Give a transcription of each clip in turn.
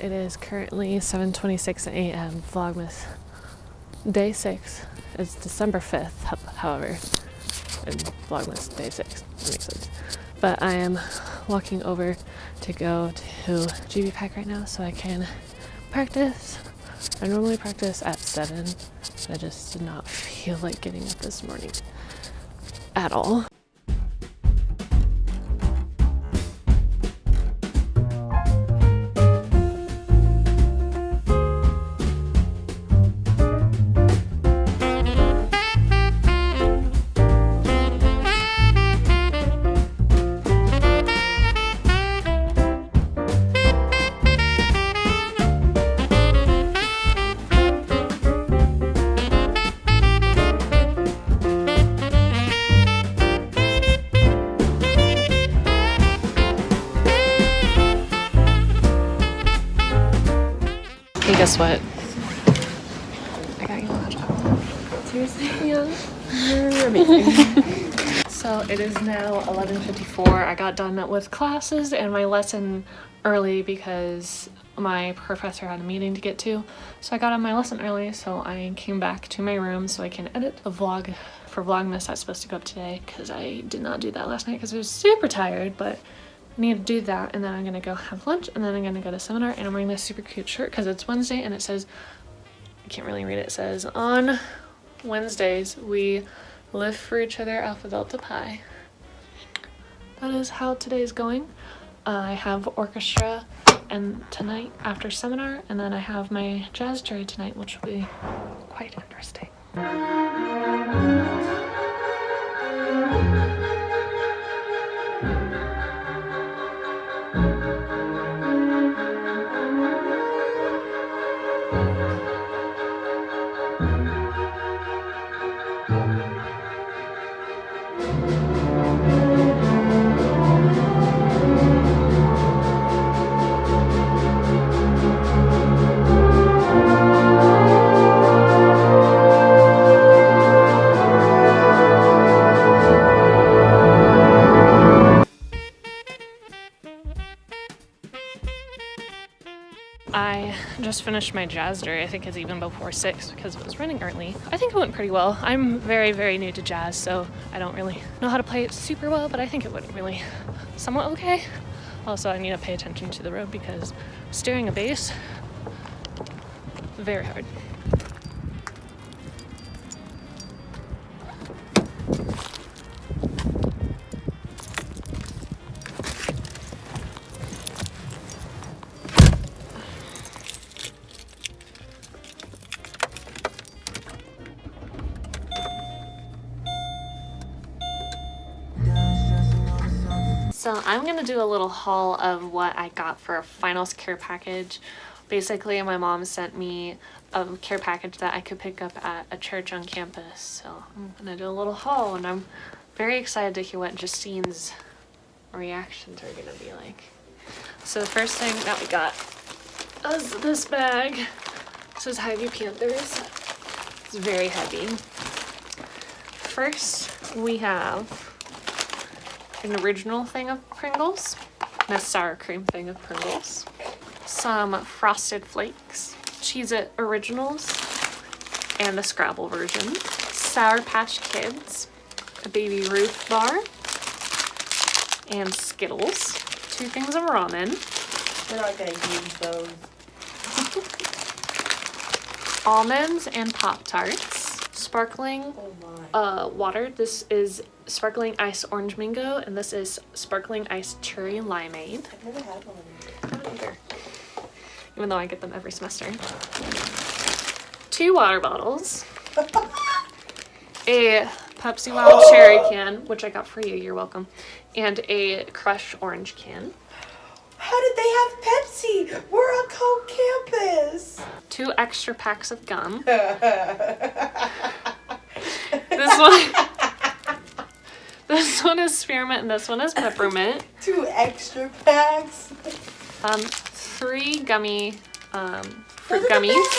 it is currently 7:26 a.m. Vlogmas day 6. It's December 5th, however, and Vlogmas day 6. That makes sense. But I am walking over to go to GB Pack right now so I can practice. I normally practice at 7, but I just did not feel like getting up this morning at all. Hey, guess what? I got you a hot chocolate. Seriously? Yeah. You're amazing. So it is now 11:54. I got done with classes and my lesson early because my professor had a meeting to get to. So I got on my lesson early, so I came back to my room so I can edit a vlog for Vlogmas that's supposed to go up today because I did not do that last night because I was super tired, but I need to do that, and then I'm gonna go have lunch, and then I'm gonna go to seminar, and I'm wearing this super cute shirt because it's Wednesday, and it says, I can't really read it, it says, on Wednesdays, we live for each other, Alpha Delta Pi. That is how today's going. I have orchestra and tonight after seminar, and then I have my jazz jury tonight, which will be quite interesting. I just finished my jazz jury. I think it's even before 6 because it was running early. I think it went pretty well. I'm very, very new to jazz, so I don't really know how to play it super well, but I think it went really somewhat okay. Also, I need to pay attention to the road because steering a bass, very hard. So I'm gonna do a little haul of what I got for a finals care package. Basically, my mom sent me a care package that I could pick up at a church on campus. So I'm gonna do a little haul, and I'm very excited to hear what Justine's reactions are gonna be like. So the first thing that we got is this bag. This is Heavy Panthers. It's very heavy. First, we have an original thing of Pringles, and a sour cream thing of Pringles, some Frosted Flakes, Cheez-It Originals, and the Scrabble version, Sour Patch Kids, a Baby Ruth bar, and Skittles, 2 things of ramen. We're not gonna use those. Almonds and Pop-Tarts, sparkling water. This is sparkling ice orange mango, and this is sparkling ice cherry limeade. I've never had one. I don't either, even though I get them every semester. 2 water bottles, a Pepsi Wild cherry can, which I got for you, you're welcome, and a Crush orange can. How did they have Pepsi? We're a Coke campus. 2 extra packs of gum. This one is spearmint and this one is peppermint. 2 extra packs. 3 gummy fruit gummies,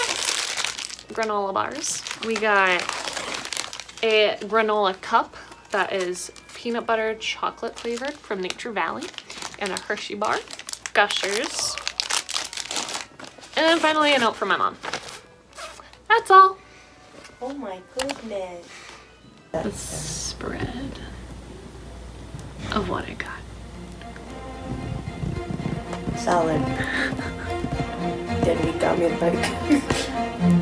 granola bars. We got a granola cup that is peanut butter chocolate flavored from Nature Valley, and a Hershey bar, Gushers, And then finally a note from my mom. That's all. Oh my goodness. The spread of what I got. Solid. Then we got me like